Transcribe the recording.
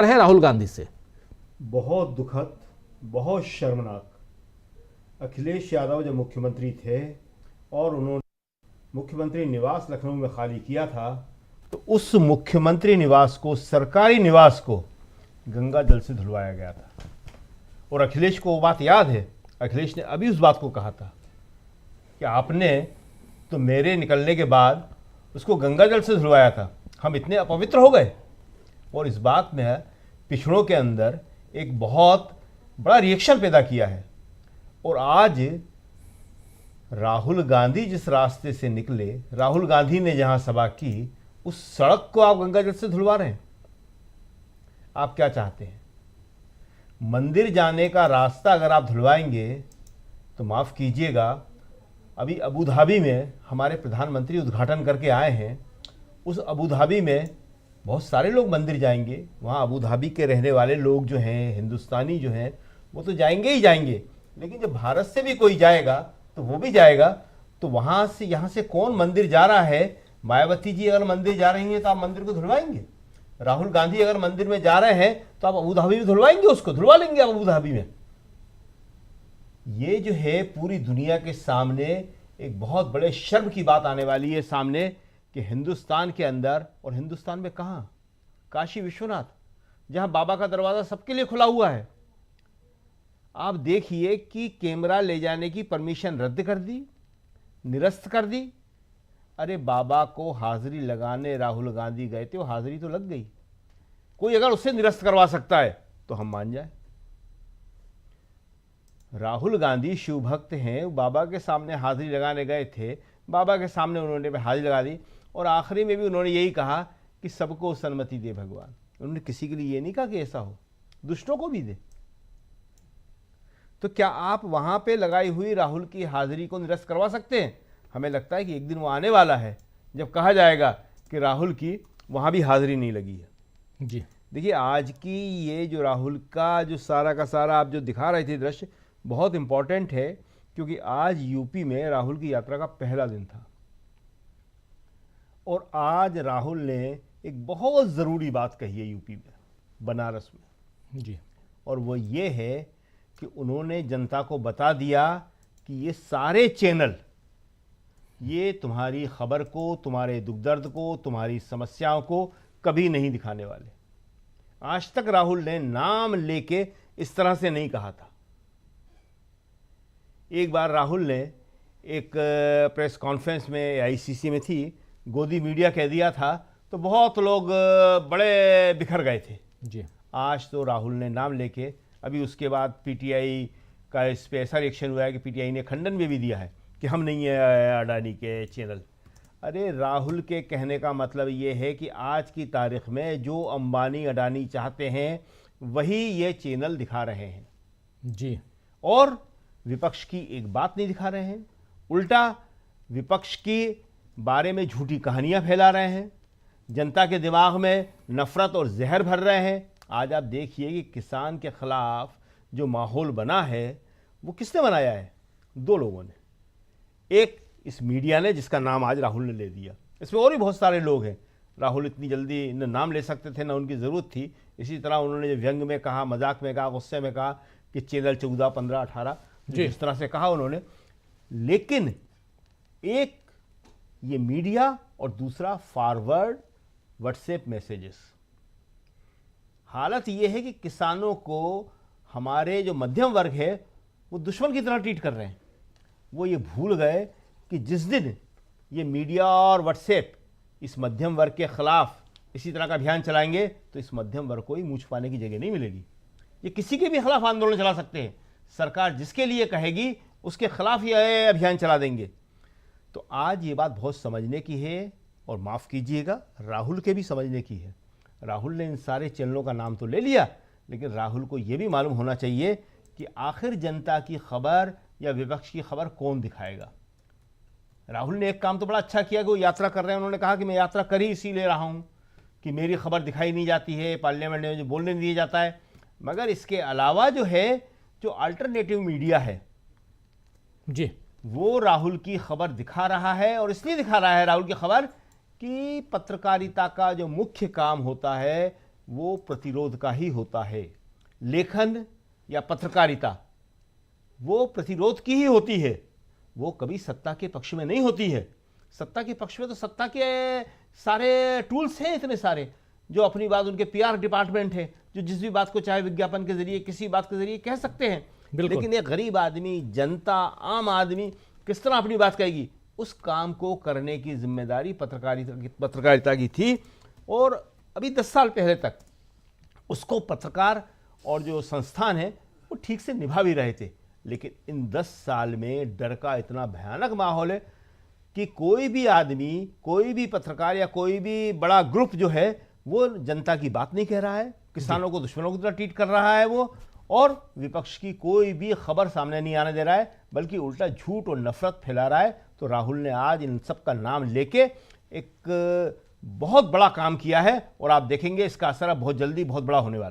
है राहुल गांधी से। बहुत दुखद, बहुत शर्मनाक। अखिलेश यादव जब मुख्यमंत्री थे और उन्होंने मुख्यमंत्री निवास लखनऊ में खाली किया था, तो उस मुख्यमंत्री निवास को, सरकारी निवास को, गंगा जल से धुलवाया गया था। और अखिलेश को वो बात याद है। अखिलेश ने अभी उस बात को कहा था कि आपने तो मेरे निकलने के बाद उसको गंगा जल से धुलवाया था, हम इतने अपवित्र हो गए। और इस बात ने पिछड़ों के अंदर एक बहुत बड़ा रिएक्शन पैदा किया है। और आज राहुल गांधी जिस रास्ते से निकले, राहुल गांधी ने जहां सभा की, उस सड़क को आप गंगा जल से धुलवा रहे हैं। आप क्या चाहते हैं? मंदिर जाने का रास्ता अगर आप धुलवाएंगे तो माफ़ कीजिएगा, अभी अबू धाबी में हमारे प्रधानमंत्री उद्घाटन करके आए हैं। उस अबू धाबी में बहुत सारे लोग मंदिर जाएंगे, वहाँ अबू धाबी के रहने वाले लोग जो हैं, हिंदुस्तानी जो हैं, वो तो जाएंगे ही जाएंगे। लेकिन जब भारत से भी कोई जाएगा तो वो भी जाएगा। तो वहाँ से, यहाँ से कौन मंदिर जा रहा है? मायावती जी अगर मंदिर जा रही हैं तो आप मंदिर को धुलवाएंगे। राहुल गांधी अगर मंदिर में जा रहे हैं तो आप अबू धाबी में धुलवाएंगे, उसको धुलवा लेंगे आप अबू धाबी में। ये जो है पूरी दुनिया के सामने एक बहुत बड़े शर्म की बात आने वाली है सामने, कि हिंदुस्तान के अंदर, और हिंदुस्तान में कहाँ, काशी विश्वनाथ, जहां बाबा का दरवाजा सबके लिए खुला हुआ है, आप देखिए कि कैमरा ले जाने की परमिशन रद्द कर दी, निरस्त कर दी। अरे बाबा को हाजिरी लगाने राहुल गांधी गए थे, वो हाजिरी तो लग गई। कोई अगर उससे निरस्त करवा सकता है तो हम मान जाए। राहुल गांधी शिव भक्त हैं, वो बाबा के सामने हाजिरी लगाने गए थे, बाबा के सामने उन्होंने हाजिरी लगा दी। और आखिरी में भी उन्होंने यही कहा कि सबको सन्मति दे भगवान। उन्होंने किसी के लिए ये नहीं कहा कि ऐसा हो, दुष्टों को भी दे। तो क्या आप वहां पे लगाई हुई राहुल की हाजिरी को निरस्त करवा सकते हैं? हमें लगता है कि एक दिन वो आने वाला है जब कहा जाएगा कि राहुल की वहां भी हाजिरी नहीं लगी है। जी देखिए, आज की ये जो राहुल का जो सारा का सारा आप जो दिखा रहे थे दृश्य, बहुत इंपॉर्टेंट है, क्योंकि आज यूपी में राहुल की यात्रा का पहला दिन था। और आज राहुल ने एक बहुत ज़रूरी बात कही है यूपी में, बनारस में। जी। और वो ये है कि उन्होंने जनता को बता दिया कि ये सारे चैनल, ये तुम्हारी खबर को, तुम्हारे दुख दर्द को, तुम्हारी समस्याओं को कभी नहीं दिखाने वाले। आज तक राहुल ने नाम लेके इस तरह से नहीं कहा था। एक बार राहुल ने एक प्रेस कॉन्फ्रेंस में, आईसीसी में थी, गोदी मीडिया कह दिया था, तो बहुत लोग बड़े बिखर गए थे। जी। आज तो राहुल ने नाम लेके, अभी उसके बाद पीटीआई का इस पर ऐसा रिएक्शन हुआ है कि पीटीआई ने खंडन में भी दिया है कि हम नहीं है अडानी के चैनल। अरे राहुल के कहने का मतलब ये है कि आज की तारीख में जो अंबानी अडानी चाहते हैं वही ये चैनल दिखा रहे हैं। जी। और विपक्ष की एक बात नहीं दिखा रहे हैं, उल्टा विपक्ष के बारे में झूठी कहानियां फैला रहे हैं, जनता के दिमाग में नफरत और जहर भर रहे हैं। आज आप देखिए कि किसान के खिलाफ जो माहौल बना है वो किसने बनाया है? दो लोगों ने। एक इस मीडिया ने, जिसका नाम आज राहुल ने ले दिया। इसमें और भी बहुत सारे लोग हैं। राहुल इतनी जल्दी न नाम ले सकते थे, ना उनकी ज़रूरत थी। इसी तरह उन्होंने जो व्यंग में कहा, मजाक में कहा, गुस्से में कहा कि चैनल 14, 15, 18, जिस तरह से कहा उन्होंने। लेकिन एक ये मीडिया और दूसरा फॉरवर्ड व्हाट्सएप मैसेजेस। हालत ये है कि किसानों को हमारे जो मध्यम वर्ग है वो दुश्मन की तरह ट्रीट कर रहे हैं। वो ये भूल गए कि जिस दिन ये मीडिया और व्हाट्सएप इस मध्यम वर्ग के खिलाफ इसी तरह का अभियान चलाएंगे तो इस मध्यम वर्ग को ही मुँह छुपाने की जगह नहीं मिलेगी। ये किसी के भी खिलाफ आंदोलन चला सकते हैं। सरकार जिसके लिए कहेगी उसके खिलाफ ये अभियान चला देंगे। तो आज ये बात बहुत समझने की है, और माफ़ कीजिएगा, राहुल के भी समझने की है। राहुल ने इन सारे चैनलों का नाम तो ले लिया, लेकिन राहुल को ये भी मालूम होना चाहिए कि आखिर जनता की खबर या विपक्ष की खबर कौन दिखाएगा। राहुल ने एक काम तो बड़ा अच्छा किया कि वो यात्रा कर रहे हैं। उन्होंने कहा कि मैं यात्रा कर ही इसीलिए रहा हूँ कि मेरी खबर दिखाई नहीं जाती है, पार्लियामेंट में जो बोलने नहीं दिया जाता है। मगर इसके अलावा जो है, जो अल्टरनेटिव मीडिया है जी, वो राहुल की खबर दिखा रहा है। और इसलिए दिखा रहा है राहुल की खबर कि पत्रकारिता का जो मुख्य काम होता है वो प्रतिरोध का ही होता है। लेखन या पत्रकारिता वो प्रतिरोध की ही होती है, वो कभी सत्ता के पक्ष में नहीं होती है। सत्ता के पक्ष में तो सत्ता के सारे टूल्स हैं, इतने सारे, जो अपनी बात, उनके पीआर डिपार्टमेंट है, जो जिस भी बात को चाहे विज्ञापन के जरिए, किसी बात के जरिए कह सकते हैं। लेकिन एक गरीब आदमी, जनता, आम आदमी किस तरह अपनी बात कहेगी? उस काम को करने की जिम्मेदारी पत्रकारिता की थी। और अभी 10 साल पहले तक उसको पत्रकार और जो संस्थान है वो ठीक से निभा भी रहे थे। लेकिन इन 10 साल में डर का इतना भयानक माहौल है कि कोई भी आदमी, कोई भी पत्रकार या कोई भी बड़ा ग्रुप जो है वो जनता की बात नहीं कह रहा है, किसानों को दुश्मनों की तरह ट्रीट कर रहा है वो, और विपक्ष की कोई भी खबर सामने नहीं आने दे रहा है, बल्कि उल्टा झूठ और नफरत फैला रहा है। तो राहुल ने आज इन सब का नाम लेके एक बहुत बड़ा काम किया है और आप देखेंगे इसका असर अब बहुत जल्दी बहुत बड़ा होने वाला है।